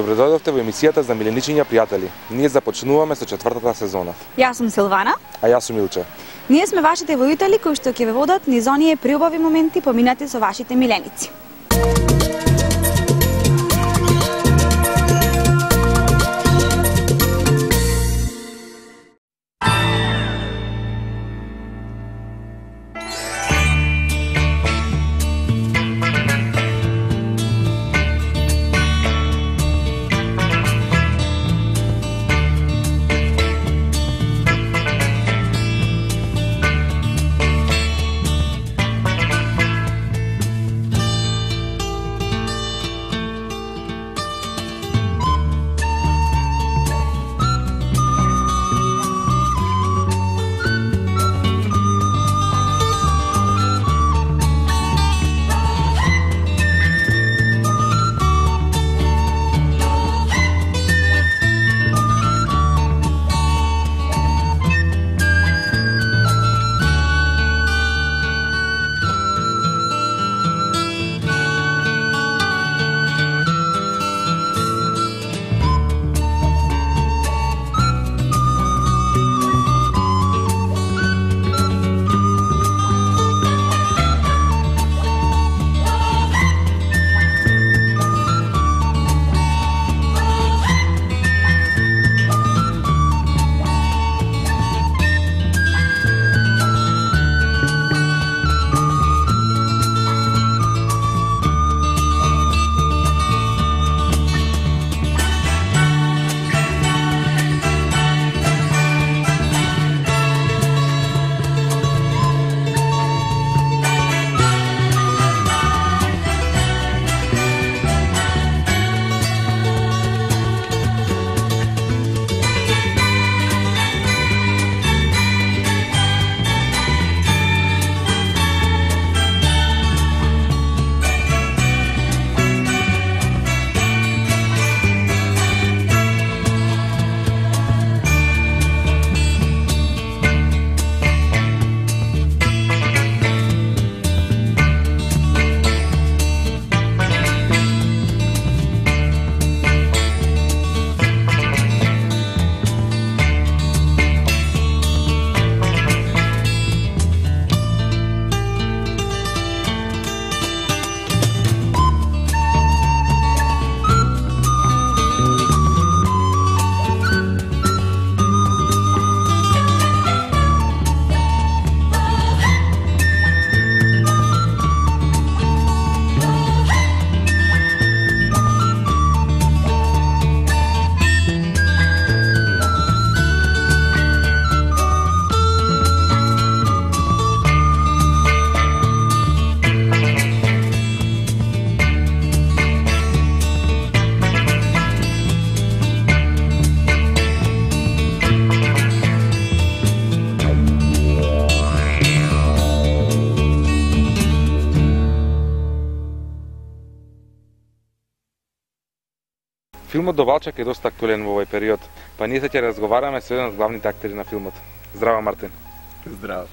Добредојдовте во емисијата за миленичиња пријатели. Ние започнуваме со 4-та сезона. Јас сум Силвана. А јас сум Илче. Ние сме вашите водители кои што ќе ве водат низ оние приубави моменти поминати со вашите миленици. Филмот Довалчак е доста актуелен во овој период, па ние се ќе разговараме со еден од главните актери на филмот. Здраво, Мартин. Здраво.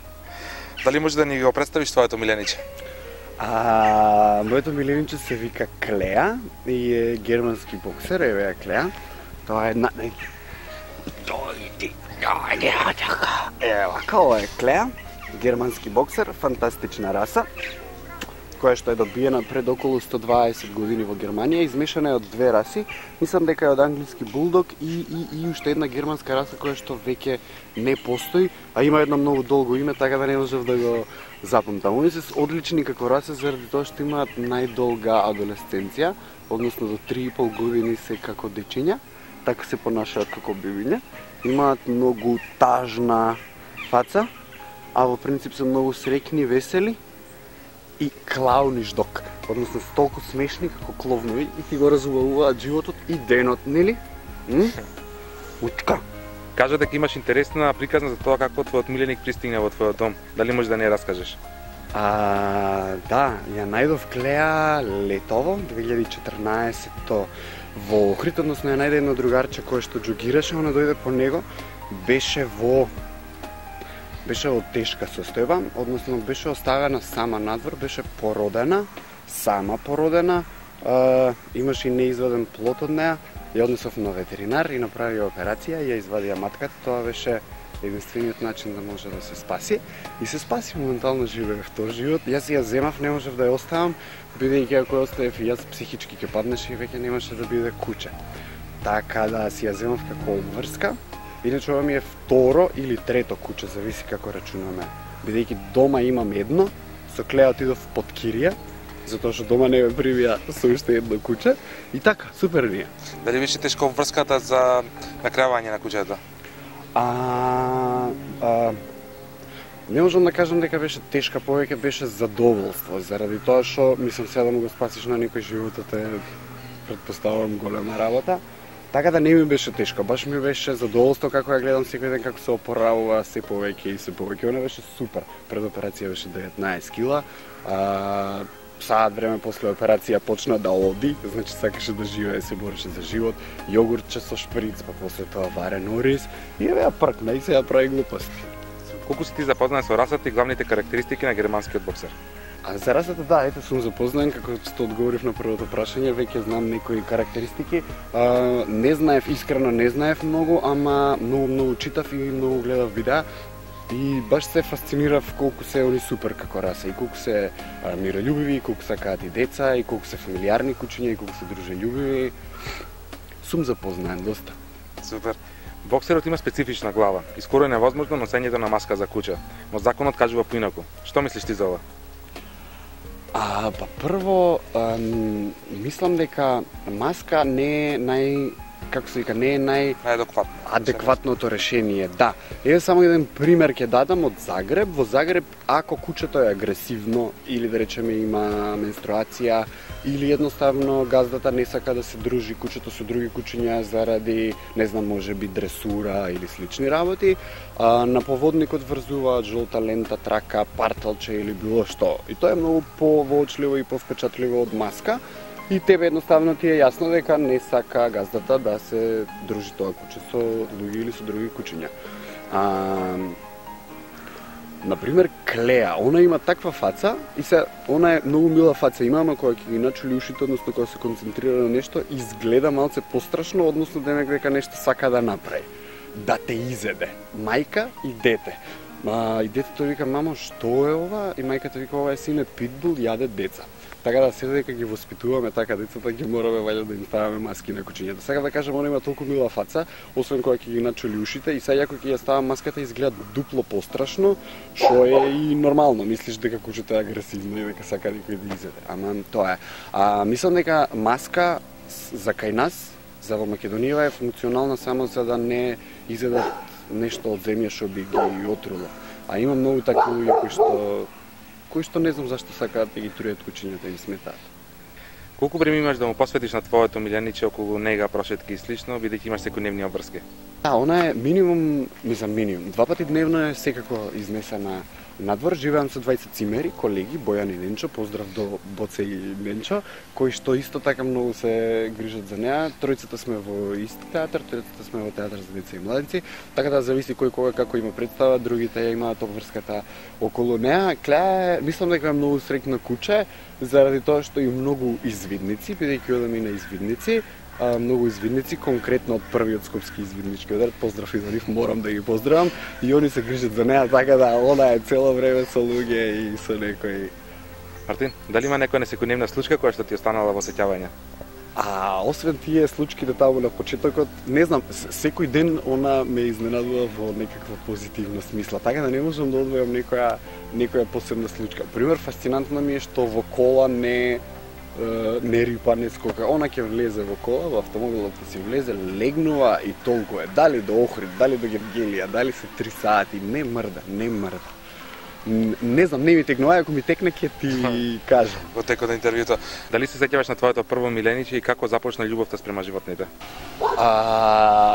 Дали може да ни го представиш твоето милениче? Моето милениче се вика Клеа и е германски боксер, еве е Клеа. Тоа е една... Ова е Клеа, германски боксер, фантастична раса, која што е добиена пред околу 120 години во Германија, измешана е од две раси. Мислам дека е од англиски булдог и уште една германска раса која што веќе не постои, а има едно многу долго име, така да не можев да го запамтам. Они се одлични како раса заради тоа што имаат најдолга адолесценција, односно до 3,5 години се како дечиња, така се понашаат како бебиња. Имаат многу тажна фаца, а во принцип се многу среќни, весели и клауни ждок, односно толку смешни како кловнови и ти го разубавуваат животот и денот, нели? Утка. Кажа дека имаш интересна приказна за тоа како твојот миленик пристигна во твојот дом. Дали можеш да не ја раскажеш? Да, ја најдов Клеа летово 2014 во Охрид, односно ја најде едно другарче кое што џогираше, она дојде по него, беше во тешка состојба, односно беше оставена сама надвор, беше породена, сама породена, имаше и неизваден плод од неа, ја однесов на ветеринар и направи операција и ја извадија матката. Тоа беше единствениот начин да може да се спаси. И се спаси, моментално живее втор живот. Јас ја земав, не можев да ја оставам, бидејќи ако ја оставев и јас психички ќе паднеше и веќе немаше да биде куче. Така да си ја земав како обврска. Иначе ова ми е второ или трето куче, зависи како рачунаме. Бидејќи дома имам едно, со Клеа отидов под Кирија, затоа што дома не ме примија со уште едно куче. И така, супер ни е. Дали беше тешко врската за накравање на кучето? Не можам да кажам дека беше тешка, повеќе беше задоволство, заради тоа што, мислам, сега да му го спасиш на некој животот е, предпоставувам, голема работа. Така да не ми беше тешко, баш ми беше задоволство како ја гледам секој ден како се опоравува се повеќе и се повеќе. Она беше супер. Пред операција беше 19 кила. Саат време после операција почна да оди, значи сакаше да живее, се бореше за живот, јогуртче со шприц, па после тоа варен ориз и ја пркна и се ја прави глупости. Колку си ти запознаен со расата и главните карактеристики на германскиот боксер? За расата, да, ете, сум запознаен, како што одговорив на првото прашање, веќе знам некои карактеристики. Не знаев, искрено не знаев многу, ама многу читав и многу гледав видеа. И баш се фасцинирав колку се они супер како раса и колку се мирољубиви, и колку сакаат и деца, и колку се фамилиарни кучиња, и колку се дружељубиви. Сум запознаен доста. Супер. Боксерот има специфична глава и скоро е невозможно носењето на маска за куче. Но законот кажува поинаку. Што мислиш ти за ова? Па прво, мислам дека маска не е како се вика, не е адекватното решение. Да. Еве само еден пример ќе дадам од Загреб. Во Загреб, ако кучето е агресивно или да речеме има менструација или едноставно газдата не сака да се дружи кучето со други кучиња заради, не знам, можеби дресура или слични работи, на поводникот врзуваат жолта лента, трака, парталче или било што. И тоа е многу повоочливо и повпечатливо од маска. И тебе едноставно ти е јасно дека не сака газдата да се дружи тоа куче со луѓе или со други кучиња. Например, Клеа, она има таква фаца и се, она е многу мила фаца има, ама кога ќе ги начули ушите, односно кога се концентрира на нешто, изгледа малце пострашно, односно демек дека нешто сака да направи. Да те изеде. Мајка и дете. И детето вика, мамо, што е ова? И мајката вика, ова е сине питбул, јаде деца. Така да се дека ги воспитуваме така децата, ги мораме ваljda да им ставаме маски на кучињата. Сега да кажам, она има толку мила фаца, освен кога ќе ги начули ушите и сега кога ќе ја ставам маската изгледа дупло пострашно, што е и нормално. Мислиш дека кучето е агресивно и дека сака некој да изеде. Ама тоа е. Мислам дека маска за кај нас, за во Македонија е функционална само за да не изедат нешто од земја што би ги отруло. А има многу такви луѓе кои што не знам зашто сакаат да ги трујат кучињата и сметаат. Колку време имаш да му посветиш на твоето милениче околу нега, прошетки и слично, бидејќи имаш секојдневни обврски? Да, она е минимум. 2 пати дневно е секако изнесена надвор. Живеам со двајца цимери, колеги, Бојан и Ненчо, поздрав до Боце и Ненчо, кои што исто така многу се грижат за неа. Тројцата сме во исти театар, тројцата сме во театар за деца и младенци, така да зависи кој кога како има представа, другите ја имаат обврската околу неа. Клеа, мислам дека е многу среќно куче, заради тоа што и многу извидници, бидејќи одам и на извидници, многу извидници, конкретно од првиот скопски извиднички удар, поздрав и за нив, морам да ги поздравам, и они се грижат за неа, така да она е цело време со луѓе и со некои. Мартин, дали има некоја несекојдневна случка која што ти останала во сеќавање? Освен тие случките таму на почетокот, не знам, секој ден она ме изненадува во некаква позитивна смисла, така да не можам да одвојам некоја посебна случка. Пример, фасцинантно ми е што во кола не рипа, не скока. Она ќе влезе во кола, во автомобилот ќе си влезе, легнува и толку е. Дали до Охрид, дали до Гергелија, дали се 3 сати, не мрда. Не знам, не ми текнува, ако ми текне ќе ти кажам. Во текот на интервјуто, дали се сеќаваш на твоето прво милениче и како започна љубовта спрема животните?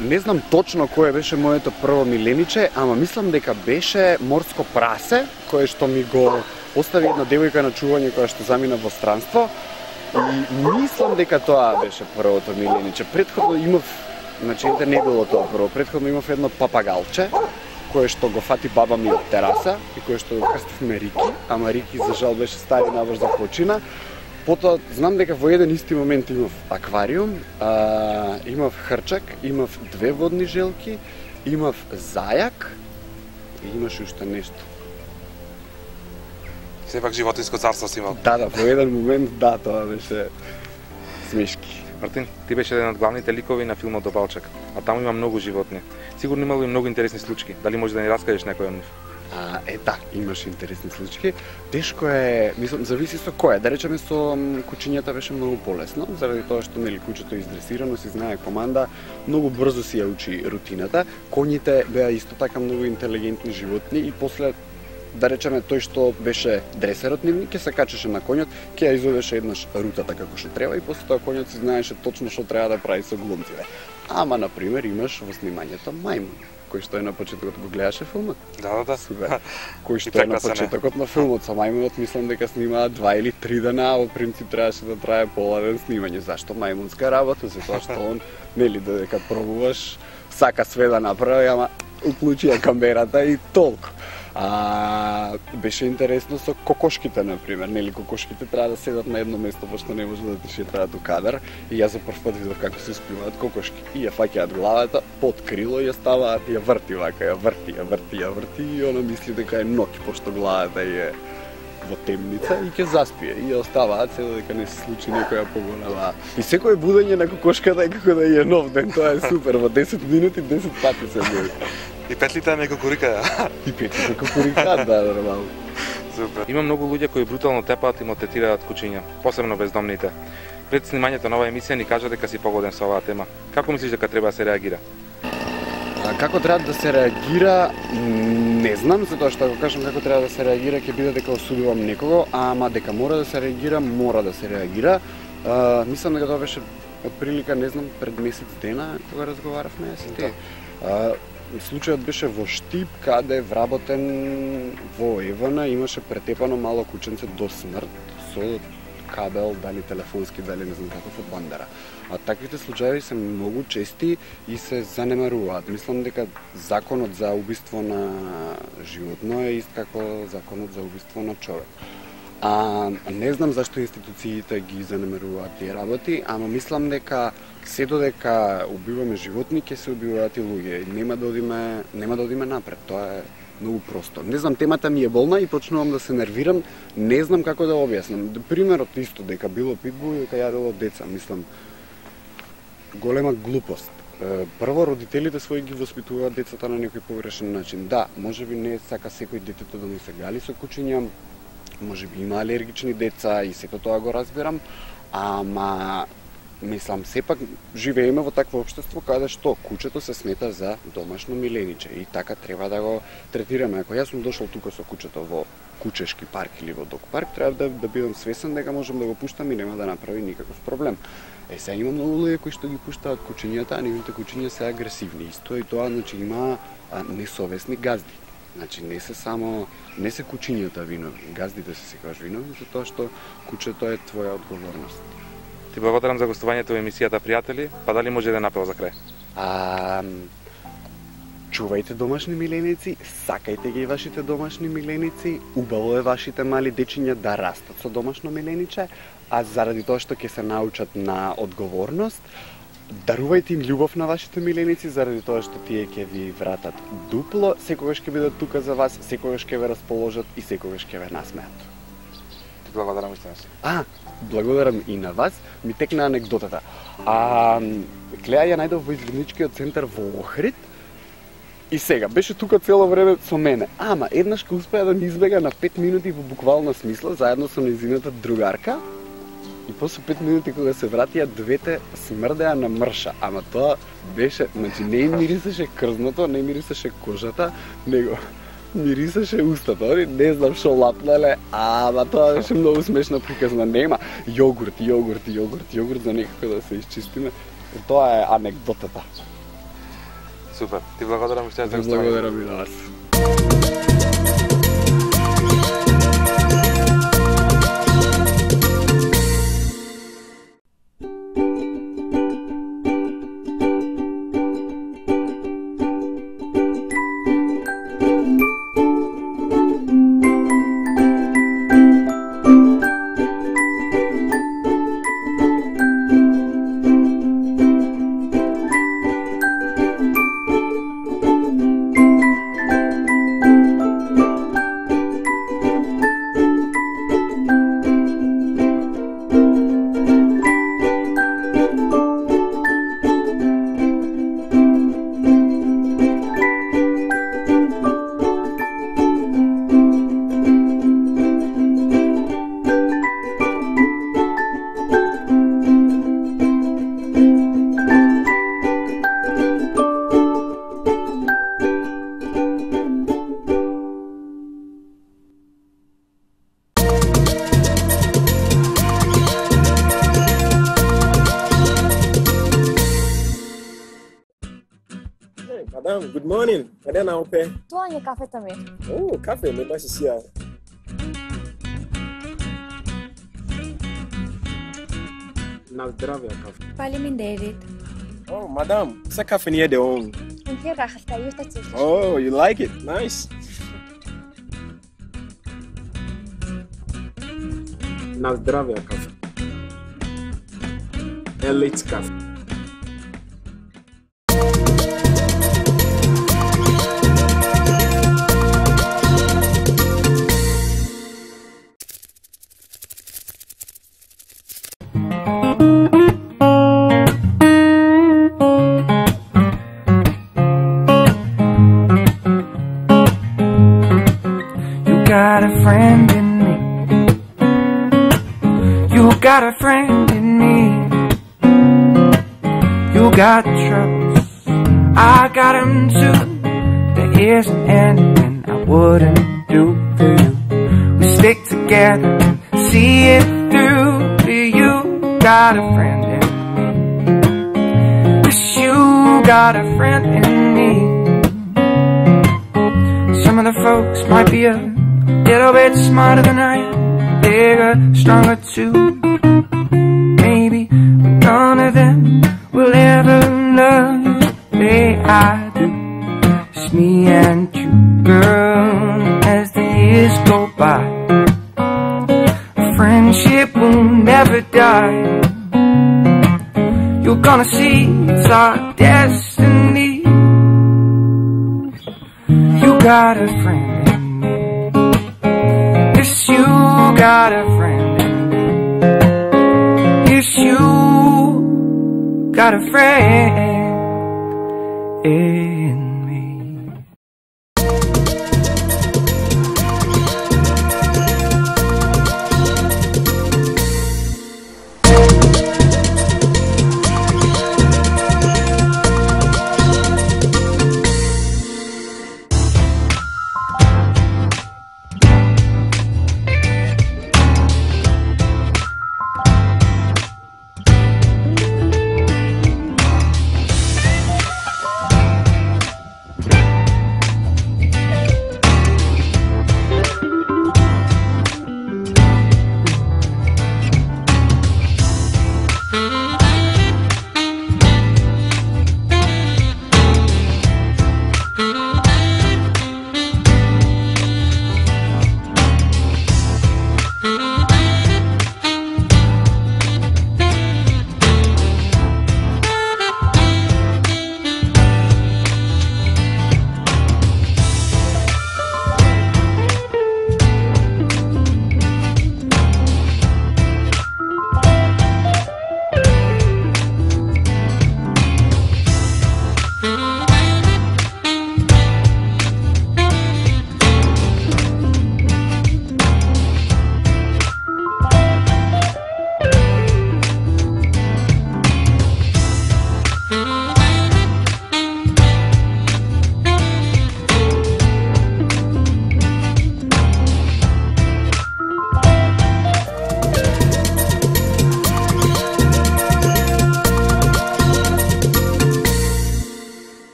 Не знам точно кое беше моето прво милениче, ама мислам дека беше морско прасе, кое што ми го остави една девојка на чување која што замина во странство. И мислам дека тоа беше првото милениче. Претходно имав, значи не било тоа прво, претходно имав едно папагалче, кое што го фати баба ми од тераса и кое што го крстивме Рики, ама Рики за жал беше стар и наврз за почина. Потоа, знам дека во еден исти момент имав аквариум, имав хрчак, имав 2 водни желки, имав зајак и имаше уште нешто. Сепак животинско царство си имал. Да, во еден момент, да, тоа беше смешки. Мартин, ти беше еден од главните ликови на филмот Добалчак, а таму има многу животни. Сигурно имало и многу интересни случаи. Дали може да ни раскажеш некој од нив? Да, имаше интересни случаи. Тешко е, мислам, зависи со кој. Да речеме со кучињата беше многу полесно, заради тоа што нели кучето е издресирано, си знае команда, многу брзо си ја учи рутината. Коњите беа исто така многу интелигентни животни и после, да речеме, тој што беше дресерот нивни, ќе се качеше на коњот, ќе ја изведеше еднаш рутата како што треба и после тоа коњот си знаеше точно што треба да прави со глумците. Ама, на пример, имаш во снимањето мајмун, кој што е на почетокот го гледаше филмот. Да. Супер. Кој што е на почетокот на филмот со мајмунот, мислам дека снимаа 2 или 3 дена, а во принцип требаше да трае пола ден снимање. Зашто мајмунска работа? Затоа што он, нели, додека пробуваш, сака све да направи, ама уклучи ја камерата и толку. Беше интересно со кокошките, например. Нели, кокошките треба да седат на едно место, пошто не може да ти шетаат у кадар. И јас за прв пат видов како се спиваат кокошки. И ја фаќаат главата под крило и ја ставаат, ја врти вака, ја врти и она мисли дека е ноќ, пошто главата е во темница и ќе заспие. И ја оставаат се додека не се случи некоја поголема. И секој будење на кокошката е како да е нов ден, тоа е супер. Во 10 минути 10 пати се буди. И петлите ме кукурика. И петлите кукурика, да, нормално. Супер. Има многу луѓе кои брутално тепаат и мотетираат кучиња, посебно бездомните. Пред снимањето на оваа емисија ни кажа дека си погоден со оваа тема. Како мислиш дека треба да се реагира? Како треба да се реагира, не знам, затоа што ако кажам како треба да се реагира, ќе биде дека осудувам некого, ама дека мора да се реагира, мора да се реагира. Мислам дека тоа беше отприлика, не знам, пред месец дена кога разговаравме сите. Случајот беше во Штип, каде вработен во Евана имаше претепано мало кученце до смрт со кабел, дали телефонски, дали не знам каков од бандера. А таквите случаи се многу чести и се занемаруваат. Мислам дека законот за убиство на животно е ист како законот за убиство на човек. Не знам зашто институциите ги занемаруваат тие работи, ама мислам дека се додека убиваме животни, ќе се убиваат и луѓе. Нема да одиме напред. Тоа е многу просто. Не знам, темата ми е болна и почнувам да се нервирам, не знам како да објаснам. Примерот исто дека било питбул и дека јадело деца, мислам, голема глупост. Прво, родителите своји ги воспитуваат децата на некој погрешен начин. Да, можеби не сака секој детето да му се гали со кучиња, можеби има алергични деца и сето тоа го разбирам, ама мислам, сепак живееме во такво општество каде што кучето се смета за домашно милениче и така треба да го третираме. Ако јас сум дошол тука со кучето во кучешки парк или во дог парк, треба да бидам свесен дека можам да го пуштам и нема да направи никаков проблем. Сега има многу луѓе кои што ги пуштаат кучињата, а нивните кучиња се агресивни. Исто и тоа, значи има несовесни газди. Значи не се кучињата виновни, газдите се секогаш виновни за тоа што кучето е твоја одговорност. Ти благодарам за гостувањето во емисијата, пријатели, па дали може да напел за крај? Чувајте домашни миленици, сакајте ги вашите домашни миленици, убаво е вашите мали дечиња да растат со домашно милениче, а заради тоа што ќе се научат на одговорност, дарувајте им љубов на вашите миленици, заради тоа што тие ќе ви вратат дупло, секогаш ќе бидат тука за вас, секогаш ќе ве расположат и секогаш ќе ве насмеат. Ти благодарам истина. Благодарам и на вас. Ми текна анегдотата. Клеја ја најдов во изведничкиот центар во Охрид и сега беше тука цело време со мене. Ама еднаш ке успеа да ми избега на 5 минути во буквална смисла, заедно со нејзината другарка. И после 5 минути кога се вратија, двете смрдеа на мрша. Ама тоа беше, значи не мирисеше крзното, не мирисеше кожата, него мирисеше устата, не знам шо лапнале, ама тоа беше многу смешна приказна. Нема јогурт за некако да се изчистиме. Тоа е анегдотата. Супер. Ти благодарам уште за гостување. Благодарам и на вас. Madam, good morning. Къде на опе? Тоа ни е кафето ми. О, кафе, не баш си ја. На здравје кафе. Пали ми David. Oh, madam, essa кафе не е де он. En keer rachasta, justa tjus. Oh, you like it? Nice. На здравје кафе. Елит кафе. Got a friend in me. You got a friend in me. You got troubles, I got them too. There isn't anything I wouldn't do for you. We stick together, see it through. You got a friend in me. Yes, you got a friend in me. Some of the folks might be a little bit smarter than I am, bigger, stronger too. Maybe none of them will ever love you the way I do. Just me and you, girl, as the years go by. A friendship will never die. You're gonna see it's our destiny. You got a friend. You got a friend in me. Yes, you got a friend in me.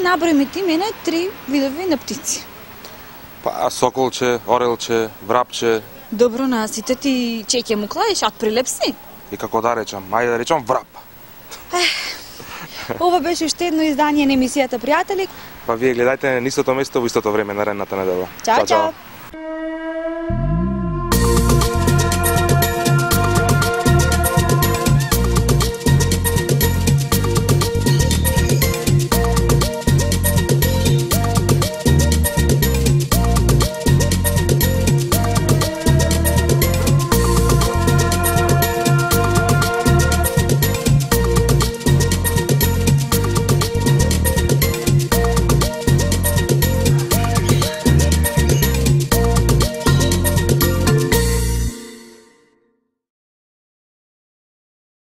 Наброј ми ти мене 3 видови на птици. Па, соколче, орелче, врапче. Добро, на сите ти чеќе му клаеш, ат прилепси. И како да речам, ајде да речам врап. Ова беше уште едно издание на емисијата Пријатели. Па вие гледајте на истото место во истото време наредната недела. Чао, чао.